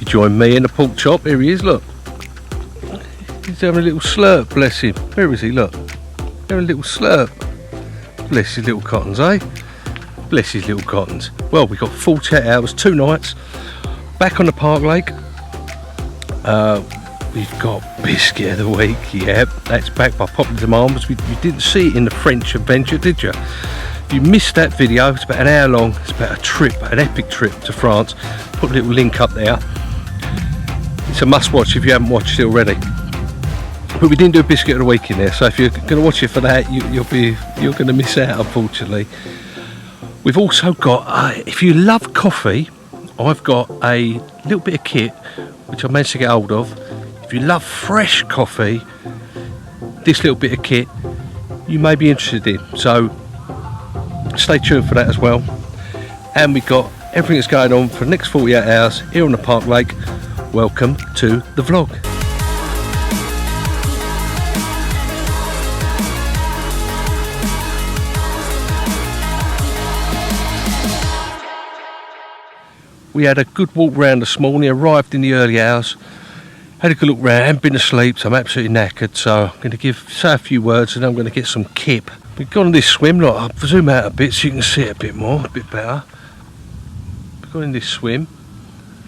join me in the pork chop. Here he is, look. He's having a little slurp, bless him. Where is he, look? Having a little slurp. Bless his little cottons, eh? Bless his little cottons. Well, we've got 48 hours, 2 nights. Back on the Park Lake. We've got Biscuit of the Week. Yep, that's back by popular demand. Because you didn't see it in the French adventure, did you? If you missed that video, it's about an hour long. It's about a trip, an epic trip to France. Put a little link up there. It's a must watch if you haven't watched it already. But we didn't do a Biscuit of the Week in there, so if you're going to watch it for that, you're going to miss out, unfortunately. We've also got, if you love coffee, I've got a little bit of kit which I managed to get hold of. If you love fresh coffee, this little bit of kit you may be interested in. So stay tuned for that as well. And we've got everything that's going on for the next 48 hours here on the Park Lake. Welcome to the vlog. We had a good walk round this morning, arrived in the early hours, had a good look round, haven't been asleep, so I'm absolutely knackered, so I'm going to say a few words and I'm going to get some kip. We've gone on this swim, look, I'll zoom out a bit so you can see it a bit more, a bit better. We've gone in this swim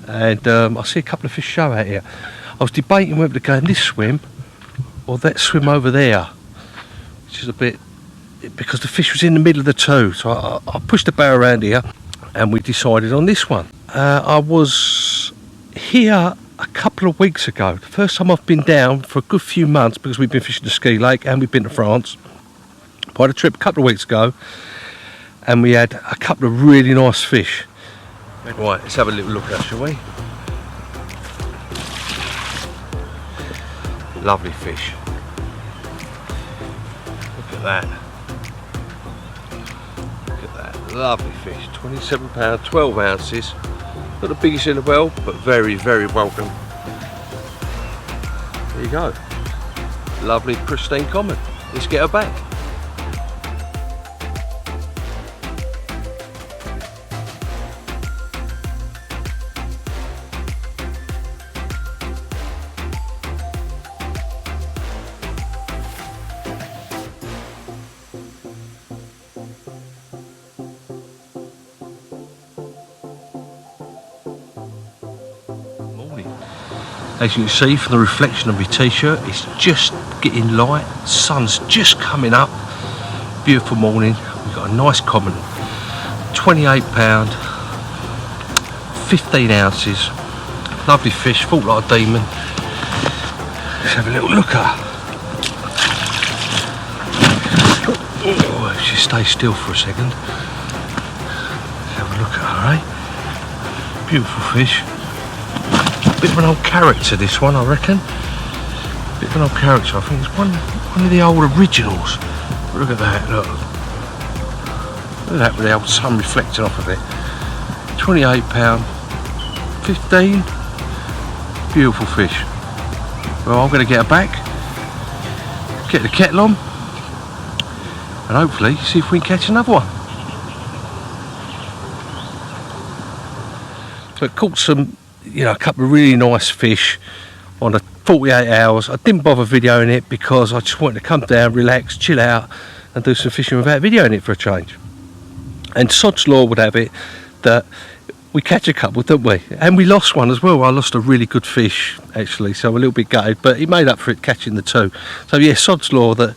and I see a couple of fish show out here. I was debating whether to go in this swim or that swim over there, which is a bit, because the fish was in the middle of the two, so I pushed the bow around here and we decided on this one. I was here a couple of weeks ago, the first time I've been down for a good few months, because we've been fishing the ski lake and we've been to France. I had a trip a couple of weeks ago and we had a couple of really nice fish. Right, let's have a little look at that, shall we? Lovely fish. Look at that. Look at that, lovely fish. 27 pounds, 12 ounces. Not the biggest in the world, but very, very welcome. There you go. Lovely, pristine common. Let's get her back. As you can see from the reflection of my t-shirt, it's just getting light, sun's just coming up. Beautiful morning, we've got a nice common, 28 pound, 15 ounces, lovely fish, fought like a demon. Let's have a little look at her. Oh, if she stays still for a second. Let's have a look at her, eh? Beautiful fish. Bit of an old character, this one, I reckon. Bit of an old character. I think it's one of the old originals. Look at that, look. Look at that with the old sun reflecting off of it. 28 pound, 15. Beautiful fish. Well, I'm going to get her back, get the kettle on, and hopefully see if we can catch another one. So it caught some, a couple of really nice fish on the 48 hours. I didn't bother videoing it because I just wanted to come down, relax, chill out and do some fishing without videoing it for a change. And sod's law would have it that we catch a couple, don't we? And we lost one as well. I lost a really good fish actually, so I'm a little bit gutted, but he made up for it catching the two. So yeah, sod's law that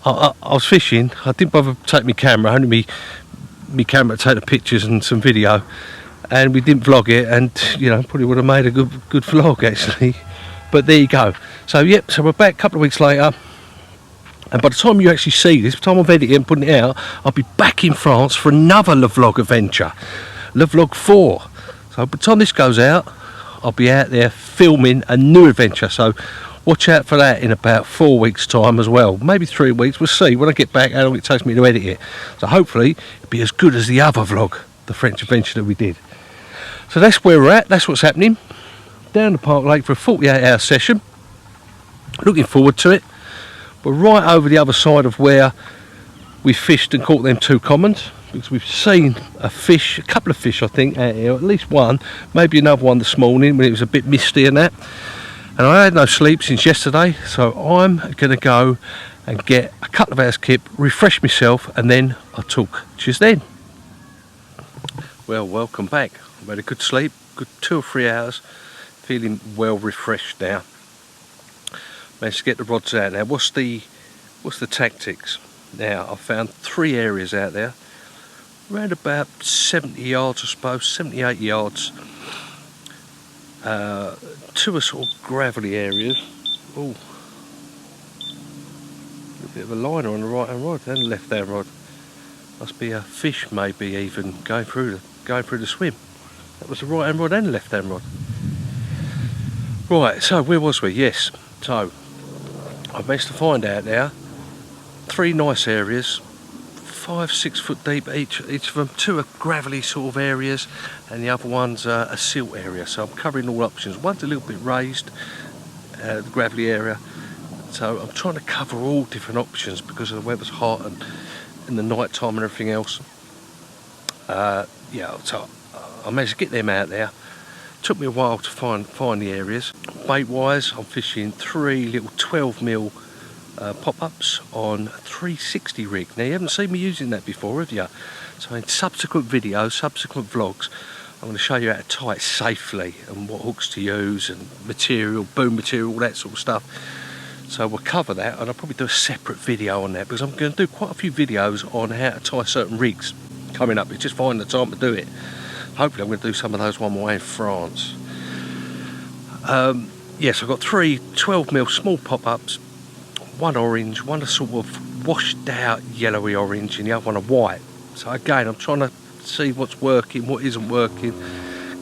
I was fishing. I didn't bother to take my camera, only me camera to take the pictures and some video. And we didn't vlog it, and probably would have made a good vlog actually. But there you go. So yep, so we're back a couple of weeks later, and by the time you actually see this, by the time I've edited and putting it out, I'll be back in France for another Le Vlog adventure, Le Vlog 4. So by the time this goes out, I'll be out there filming a new adventure. So watch out for that in about 4 weeks time as well, maybe 3 weeks. We'll see when I get back how long it takes me to edit it. So hopefully it'll be as good as the other vlog, the French adventure that we did. So that's where we're at, that's what's happening. Down the Park Lake for a 48-hour session. Looking forward to it. We're right over the other side of where we fished and caught them two commons. because we've seen a couple of fish I think out here, at least one, maybe another one this morning when it was a bit misty and that. And I had no sleep since yesterday, so I'm going to go and get a couple of hours kip, refresh myself, and then I'll talk to you then. Well, welcome back. I've had a good sleep, good 2 or 3 hours, feeling well refreshed now. Managed to get the rods out now. What's the tactics? Now, I've found 3 areas out there, around about 70 yards I suppose, 70, 80 yards. 2 are sort of gravelly areas. Oh, a bit of a liner on the right hand rod and the left hand rod. Must be a fish, maybe even going through the swim. That was the right hand rod and the left hand rod. Right, so where was we? Yes, so I've managed to find out now 3 nice areas, 5-6 foot deep each of them. 2 are gravelly sort of areas and the other one's a silt area, so I'm covering all options. One's a little bit raised, the gravelly area, so I'm trying to cover all different options because the weather's hot and in the night time and everything else. Yeah, so I managed to get them out there. Took me a while to find the areas. Bait wise, I'm fishing 3 little 12mm pop-ups on a 360 rig. Now you haven't seen me using that before, have you? So in subsequent videos, subsequent vlogs, I'm going to show you how to tie it safely and what hooks to use and material, boom material, all that sort of stuff. So we'll cover that, and I'll probably do a separate video on that because I'm going to do quite a few videos on how to tie certain rigs coming up. It's just finding the time to do it. Hopefully I'm going to do some of those while I'm away in France. Yes, I've got 3 12mm small pop-ups, 1 orange, one a sort of washed out yellowy orange and the other one a white. So again, I'm trying to see what's working, what isn't working,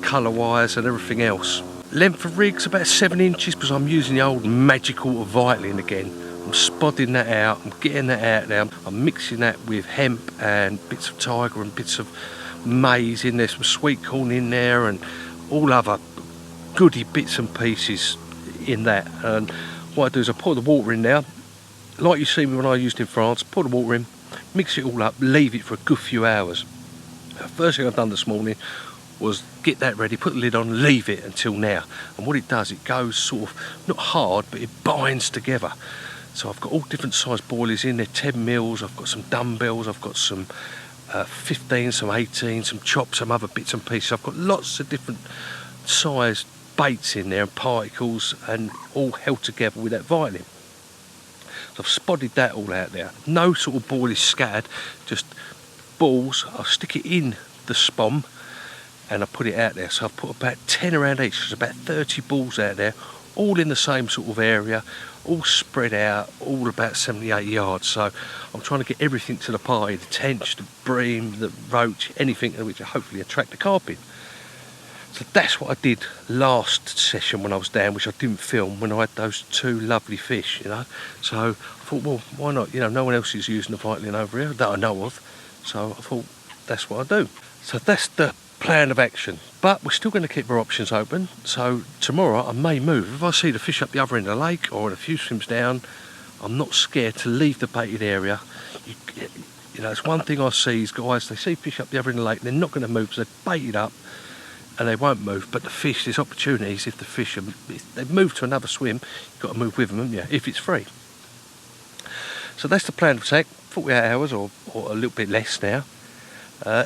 colour wise and everything else. Length of rig's about 7 inches because I'm using the old magical Vitamin again. I'm spodding that out, I'm getting that out there, I'm mixing that with hemp and bits of tiger and bits of maize in there, some sweet corn in there and all other goody bits and pieces in that. And what I do is I pour the water in there, like you see me when I used in France. Pour the water in, mix it all up, leave it for a good few hours. The first thing I've done this morning was get that ready, put the lid on, leave it until now. And what it does, it goes sort of, not hard, but it binds together. So I've got all different size boilies in there, 10 mils, I've got some dumbbells, I've got some 15, some 18, some chops, some other bits and pieces. I've got lots of different sized baits in there and particles and all held together with that vitamin. So I've spodded that all out there. No sort of ball is scattered, just balls. I'll stick it in the spom and I put it out there. So I've put about 10 around each. There's about 30 balls out there, all in the same sort of area, all spread out, all about 78 yards. So I'm trying to get everything to the party, the tench, the bream, the roach, anything which will hopefully attract the carp in. So that's what I did last session when I was down, which I didn't film, when I had those 2 lovely fish, you know. So I thought, well, why not? You know, no one else is using the Vitamin over here that I know of. So I thought, that's what I do. So that's the plan of action. But we're still going to keep our options open. So tomorrow I may move. If I see the fish up the other end of the lake or a few swims down, I'm not scared to leave the baited area. You know, it's one thing I see is guys, they see fish up the other end of the lake, they're not going to move because they're baited up and they won't move. But the fish, there's opportunities. If the fish, if they move to another swim, you've got to move with them, haven't you, if it's free. So that's the plan of attack. 48 hours or a little bit less now.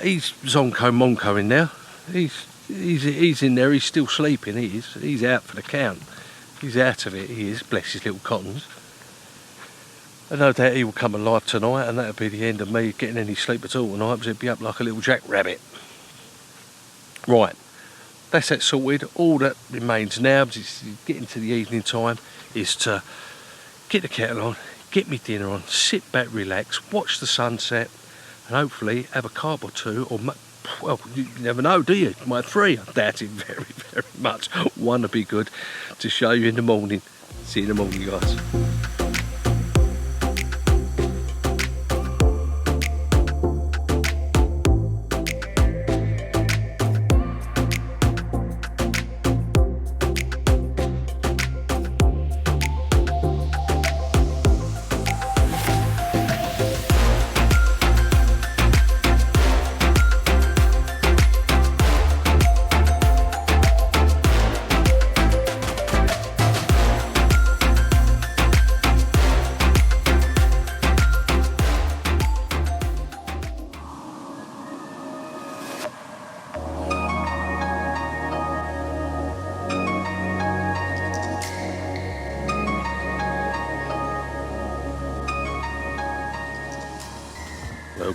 He's Zonko Monko in there. He's in there. He's still sleeping. He's out for the count. He's out of it. He is. Bless his little cottons. And no doubt he will come alive tonight, and that'll be the end of me getting any sleep at all tonight, because he'll be up like a little jackrabbit. Right, that's that sorted. All that remains now, because it's getting to the evening time, is to get the kettle on, get me dinner on, sit back, relax, watch the sunset, and hopefully have a carp or 2, or, well, you never know, do you? Might 3, I doubt it very, very much. 1 would be good to show you in the morning. See you in the morning, guys.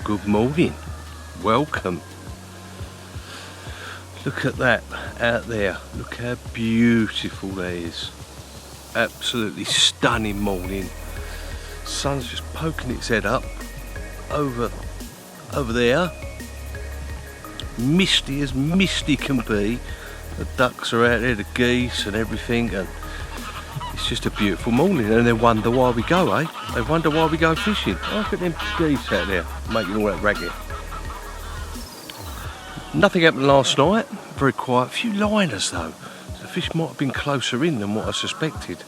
good morning. Welcome. Look at that out there. Look how beautiful that is. Absolutely stunning morning. Sun's just poking its head up over there. Misty as misty can be. The ducks are out there, the geese and everything, and it's just a beautiful morning. And they wonder why we go, eh? They wonder why we go fishing. Look at them geese out there making all that racket. Nothing happened last night. Very quiet. A few liners though. The fish might have been closer in than what I suspected.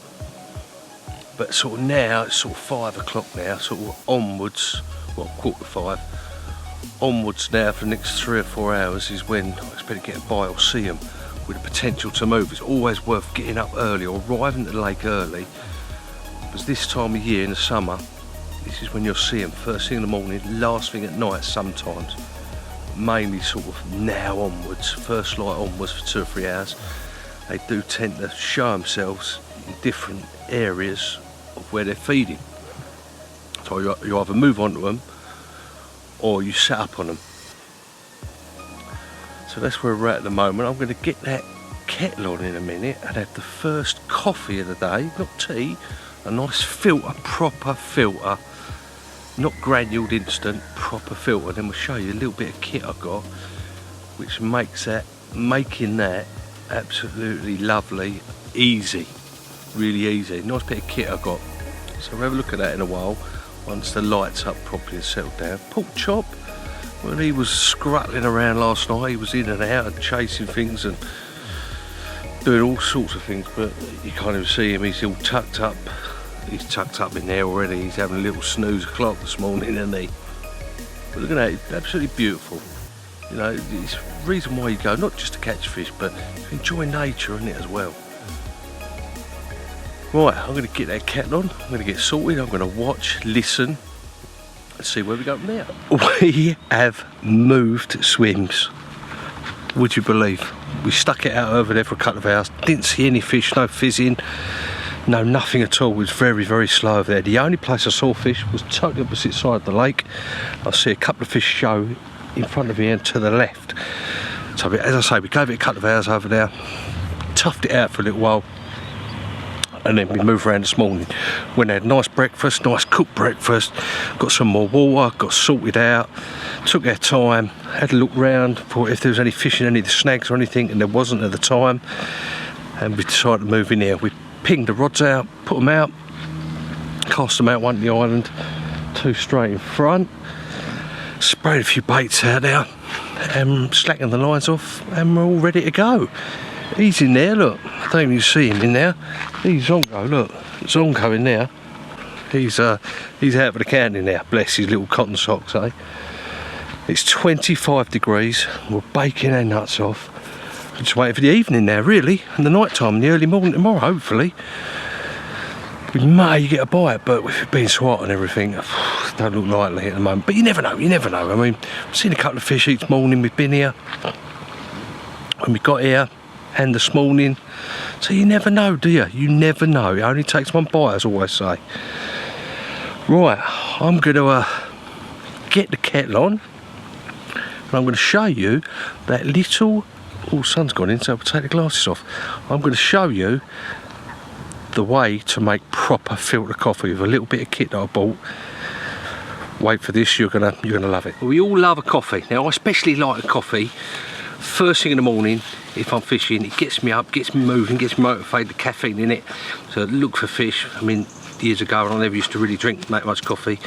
But sort of now, it's sort of 5 o'clock now, sort of onwards, well, 4:45, onwards now for the next 3 or 4 hours is when I expect to get a bite or see them with the potential to move. It's always worth getting up early or arriving at the lake early, because this time of year in the summer, this is when you'll see them first thing in the morning, last thing at night sometimes. Mainly sort of now onwards, first light onwards for 2 or 3 hours. They do tend to show themselves in different areas of where they're feeding. So you either move onto them or you set up on them. So that's where we're at the moment. I'm going to get that kettle on in a minute and have the first coffee of the day, not tea, a nice filter, proper filter, not granuled instant, proper filter. Then we'll show you a little bit of kit I've got, which makes making that absolutely lovely, easy, really easy. Nice bit of kit I've got. So we'll have a look at that in a while, once the lights up properly and settled down. Pork chop, well, he was scruttling around last night. He was in and out and chasing things and doing all sorts of things, but you can't even see him. He's all tucked up. He's tucked up in there already. He's having a little snooze o'clock this morning, isn't he? But look at that, it's absolutely beautiful. You know, it's the reason why you go, not just to catch fish, but to enjoy nature, isn't it, as well? Right, I'm going to get that kettle on. I'm going to get sorted. I'm going to watch, listen, and see where we go from there. We have moved swims. Would you believe? We stuck it out over there for a couple of hours. Didn't see any fish, no fizzing. No, nothing at all. It was very, very slow over there. The only place I saw fish was totally opposite side of the lake. I see a couple of fish show in front of me and to the left. So as I say, we gave it a couple of hours over there, toughed it out for a little while, and then we moved around this morning. Went and had a nice breakfast, nice cooked breakfast, got some more water, got sorted out, took our time, had a look round for if there was any fish in any of the snags or anything, and there wasn't at the time, and we decided to move in here. We pinged the rods out, put them out, cast them out, one to the island, 2 straight in front, sprayed a few baits out there, and slacking the lines off, and we're all ready to go. He's in there, look, I don't even see him in there. He's Zongo, look, Zongo in there. He's out for the count in there, bless his little cotton socks, eh? It's 25 degrees, we're baking our nuts off. Just waiting for the evening now, really, and the night time and the early morning tomorrow, hopefully. We may get a bite, but with it being so hot and everything, don't look likely at the moment. But you never know, you never know. I mean, I've seen a couple of fish each morning. We've been here when we got here and this morning. So you never know, do you? You never know. It only takes one bite, as I always say. Right, I'm going to get the kettle on, and I'm going to show you that little... Oh, sun's gone in, so we'll take the glasses off. I'm going to show you the way to make proper filter coffee with a little bit of kit that I bought. Wait for this, you're gonna love it. We all love a coffee. Now, I especially like a coffee first thing in the morning. If I'm fishing, it gets me up, gets me moving, gets me motivated, the caffeine in it. So look for fish. I mean, years ago, when I never used to really drink that much coffee,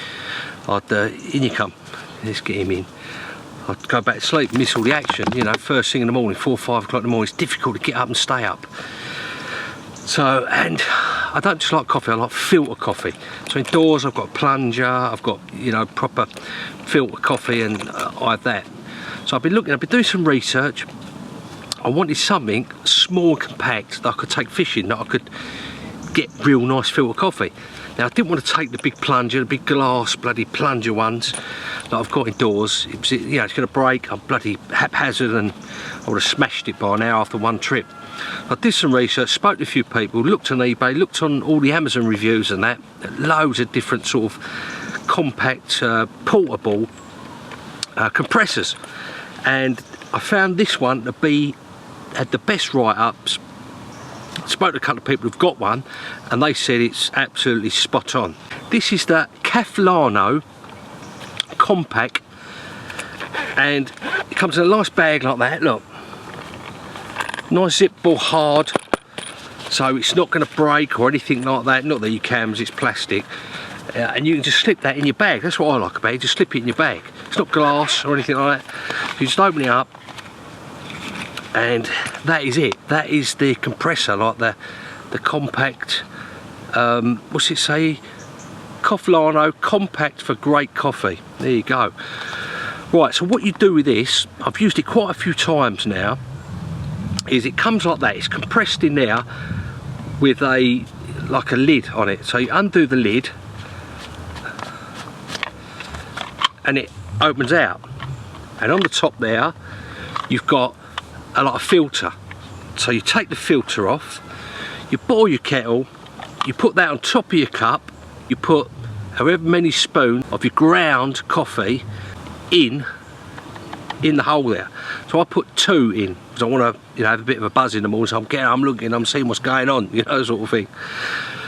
I'd in you come. Let's get him in. I'd go back to sleep, miss all the action, you know, first thing in the morning, 4 or 5 o'clock in the morning, it's difficult to get up and stay up. So, and I don't just like coffee, I like filter coffee. So indoors I've got a plunger, I've got, you know, proper filter coffee, and I have that. So I've been doing some research. I wanted something small, compact, that I could take fishing, that I could get real nice filter coffee. Now I didn't want to take the big plunger, the big glass bloody plunger ones that I've got indoors. It's going to break. I'm bloody haphazard, and I would have smashed it by now after one trip. I did some research, spoke to a few people, looked on eBay, looked on all the Amazon reviews and that, loads of different sort of compact, portable compressors, and I found this one to be had the best write-ups. Spoke to a couple of people who've got one, and they said it's absolutely spot on. This is the Cafflano Kompact, and it comes in a nice bag like that. Look, nice zip ball, hard, so it's not going to break or anything like that. Not that you can, it's plastic, and you can just slip that in your bag. That's what I like about it. Just slip it in your bag. It's not glass or anything like that. You just open it up, and that is it. That is the compressor, like the compact, what's it say, Cafflano Compact for great coffee. There you go. Right, so what you do with this, I've used it quite a few times now, is it comes like that. It's compressed in there with like a lid on it. So you undo the lid and it opens out, and on the top there you've got a like a filter. So you take the filter off, you boil your kettle, you put that on top of your cup, you put however many spoons of your ground coffee in the hole there. So I put 2 in because I want to, you know, have a bit of a buzz in the morning. So I'm looking, I'm seeing what's going on, you know, sort of thing.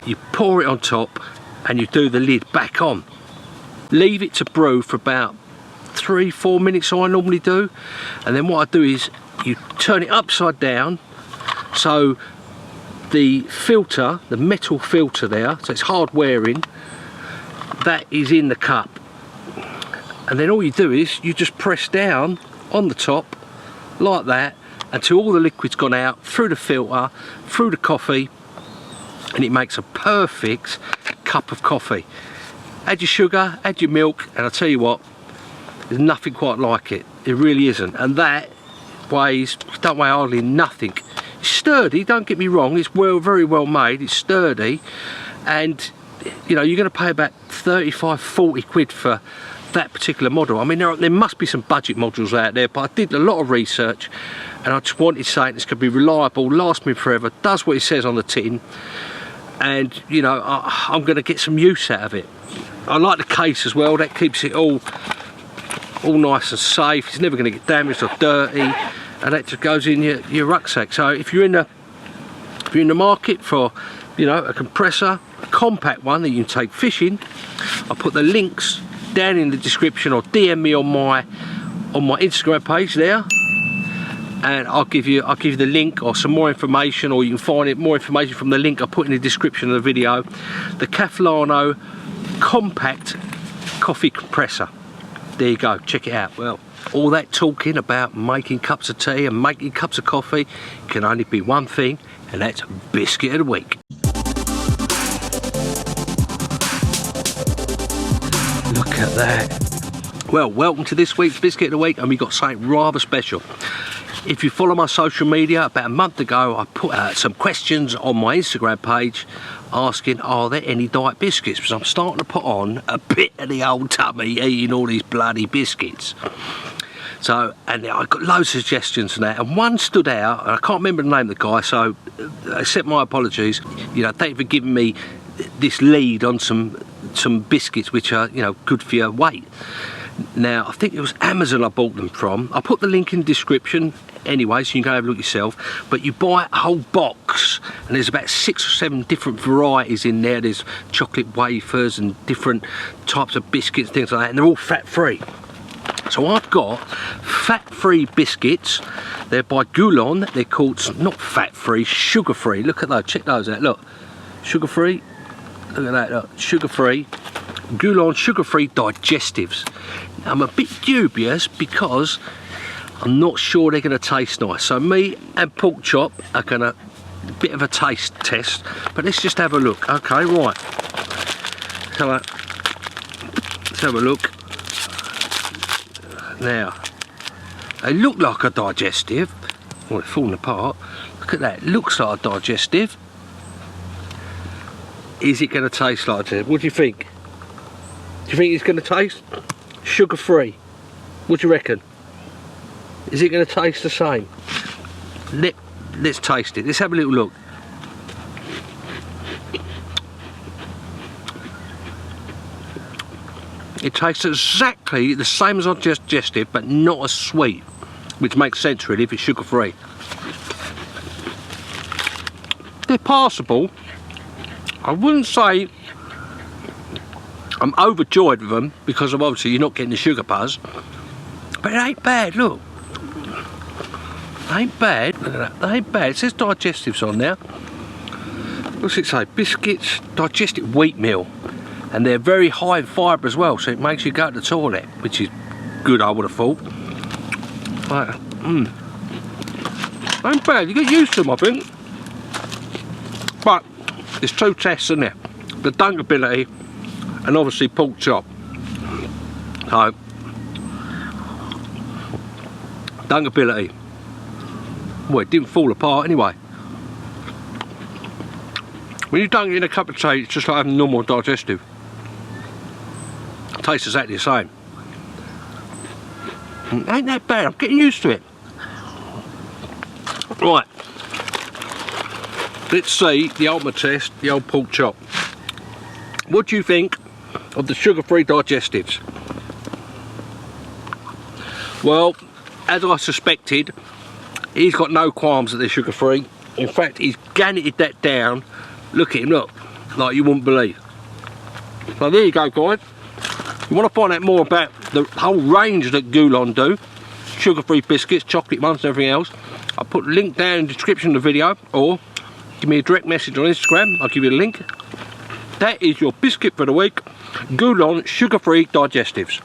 You pour it on top and you do the lid back on. Leave it to brew for about 3-4 minutes, I normally do, and then what I do is you turn it upside down, so the filter, the metal filter there, so it's hard wearing, that is in the cup, and then all you do is you just press down on the top like that until all the liquid's gone out through the filter, through the coffee, and it makes a perfect cup of coffee. Add your sugar, add your milk, and I'll tell you what, there's nothing quite like it. It really isn't. And that don't weigh hardly nothing. It's sturdy, don't get me wrong, it's very well made, it's sturdy, and you know, you're going to pay about 35-40 quid for that particular model. I mean, there must be some budget models out there, but I did a lot of research and I just wanted something that's going to be reliable, last me forever, does what it says on the tin, and you know, I'm going to get some use out of it. I like the case as well, that keeps it all nice and safe. It's never going to get damaged or dirty, and that just goes in your rucksack. So if you're in the market for, you know, a compressor, a compact one that you can take fishing, I'll put the links down in the description, or DM me on my Instagram page there, and I'll give you the link or some more information, or you can find more information from the link I put in the description of the video. The Cafflano Compact Coffee Compressor. There you go, check it out. Well, all that talking about making cups of tea and making cups of coffee can only be one thing, and that's biscuit of the week. Look at that. Well, welcome to this week's biscuit of the week, and we got something rather special. If you follow my social media, about a month ago I put out some questions on my Instagram page asking, are there any diet biscuits, because I'm starting to put on a bit of the old tummy eating all these bloody biscuits. So, and I got loads of suggestions and that, and one stood out, and I can't remember the name of the guy, so accept my apologies. You know, thank you for giving me this lead on some biscuits which are, you know, good for your weight. Now, I think it was Amazon I bought them from. I'll put the link in the description anyway, so you can go have a look yourself. But you buy a whole box, and there's about 6 or 7 different varieties in there. There's chocolate wafers and different types of biscuits, things like that, and they're all fat-free. So I've got fat-free biscuits. They're by Goulon. They're called, not fat-free, sugar-free. Look at those, check those out, look. Sugar-free, look at that, look, sugar-free. Goulon sugar-free digestives. I'm a bit dubious because I'm not sure they're going to taste nice. So me and Pork Chop are going to, a bit of a taste test, but let's just have a look. Okay, right. So let's have a look. Now, they look like a digestive. Well, they're falling apart. Look at that, looks like a digestive. Is it going to taste like this? What do you think? Do you think it's going to taste sugar-free? What do you reckon? Is it going to taste the same? Let's taste it. Let's have a little look. It tastes exactly the same as digestive, but not as sweet, which makes sense really if it's sugar free. They're passable. I wouldn't say I'm overjoyed with them because of obviously you're not getting the sugar buzz, but it ain't bad. Look, it ain't bad. Look at that. It ain't bad. It says digestives on there. What's it say? Biscuits, digestive wheatmeal, and they're very high in fibre as well, so it makes you go to the toilet, which is good, I would have thought. But ain't bad. You get used to them, I think. But there's two tests in there: the dunkability and obviously pork chop. So dunkability. Well, it didn't fall apart anyway. When you dunk it in a cup of tea, it's just like having normal digestive. It tastes exactly the same. Ain't that bad, I'm getting used to it. Right, let's see the ultimate test, the old pork chop. What do you think of the sugar-free digestives? Well, as I suspected, he's got no qualms that they're sugar-free. In fact, he's ganneted that down. Look at him, look, like you wouldn't believe. So there you go, guys. You want to find out more about the whole range that Goulon do, sugar-free biscuits, chocolate ones and everything else, I'll put a link down in the description of the video, or give me a direct message on Instagram, I'll give you a link. That is your biscuit for the week, Goulon sugar-free digestives.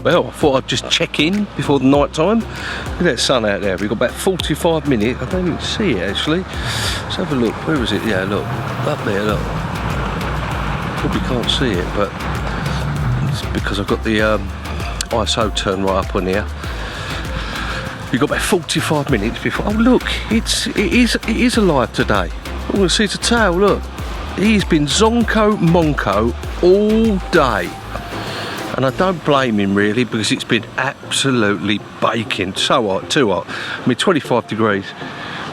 Well, I thought I'd just check in before the night time. Look at that sun out there. We've got about 45 minutes. I don't even see it actually. Let's have a look. Where is it? Yeah, look. Up there, look. Probably can't see it, but it's because I've got the ISO turned right up on here. We've got about 45 minutes before. Oh look, it is alive today. Oh, you see it's a tail, look. He's been zonko monko all day. And I don't blame him really, because it's been absolutely baking. So hot, too hot. I mean, 25 degrees.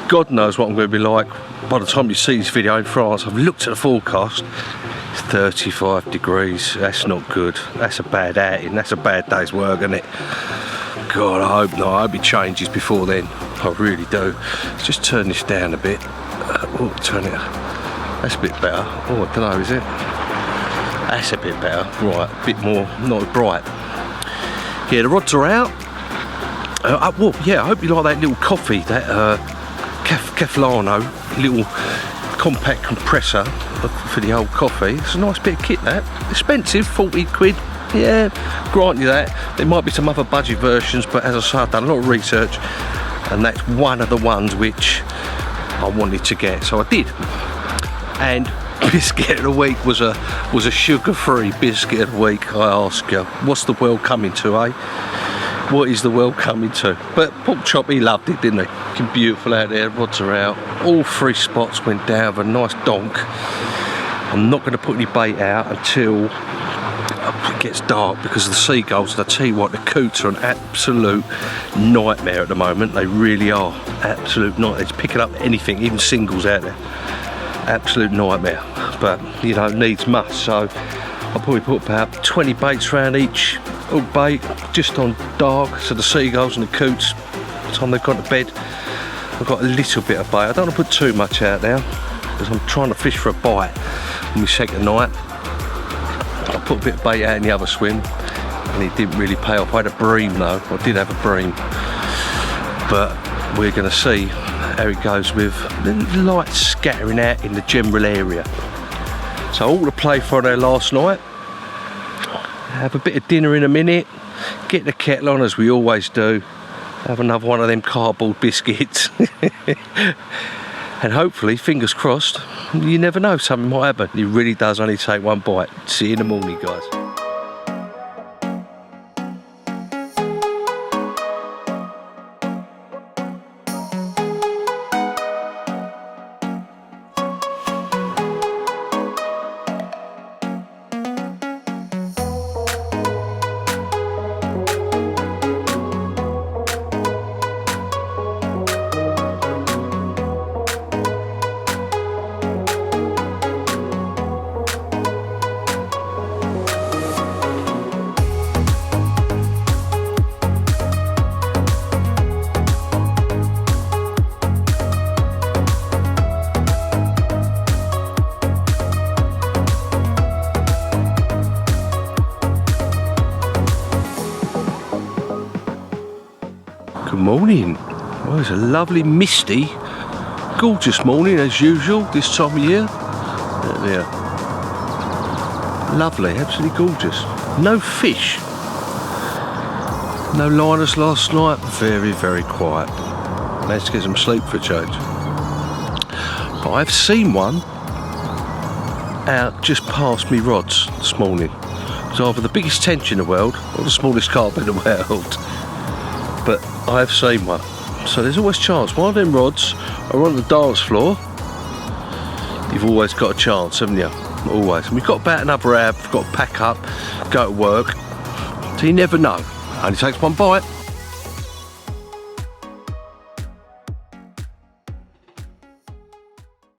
God knows what I'm going to be like by the time you see this video in France. I've looked at the forecast. It's 35 degrees. That's not good. That's a bad outing. That's a bad day's work, isn't it? God, I hope not. I hope it changes before then. I really do. Let's just turn this down a bit. Oh, turn it. That's a bit better. Oh, I don't know, is it? That's a bit better, right, a bit more, not as bright. Yeah, the rods are out. Well, yeah, I hope you like that little coffee, that Cafflano little compact compressor for the old coffee. It's a nice bit of kit, that. Expensive, 40 quid. Yeah, grant you that. There might be some other budget versions, but as I say, I've done a lot of research, and that's one of the ones which I wanted to get, so I did. And biscuit of the week was a sugar-free biscuit of the week. I ask you, what's the world coming to, eh? What is the world coming to? But pork chop, he loved it, didn't he? Looking beautiful out there, rods are out. All three spots went down with a nice donk. I'm not going to put any bait out until it gets dark, because of the seagulls. And I tell you what, the coots are an absolute nightmare at the moment. They really are. Absolute nightmare. It's picking up anything, even singles out there. Absolute nightmare, but you know, needs must. So I'll probably put about 20 baits around each hook bait, just on dark, so the seagulls and the coots, by the time they've gone to bed, I've got a little bit of bait. I don't want to put too much out there, because I'm trying to fish for a bite on my second night. I put a bit of bait out in the other swim, and it didn't really pay off. I had a bream though. I did have a bream, but we're going to see how it goes with the light scattering out in the general area. So all to play for there last night. Have a bit of dinner in a minute, get the kettle on as we always do, have another one of them cardboard biscuits and hopefully, fingers crossed, you never know, something might happen. It really does only take one bite. See you in the morning, guys. morning. Well, it's a lovely, misty, gorgeous morning as usual this time of year. There. Lovely, absolutely gorgeous. No fish. No liners last night. Very, very quiet. Managed to get some sleep for a change. But I've seen one out just past me rods this morning. It's either the biggest tench in the world or the smallest carp in the world. But I've seen one. So there's always a chance. While them rods are on the dance floor, you've always got a chance, haven't you? Always. And we've got about another hour, we've got to pack up, go to work. So you never know. Only takes one bite.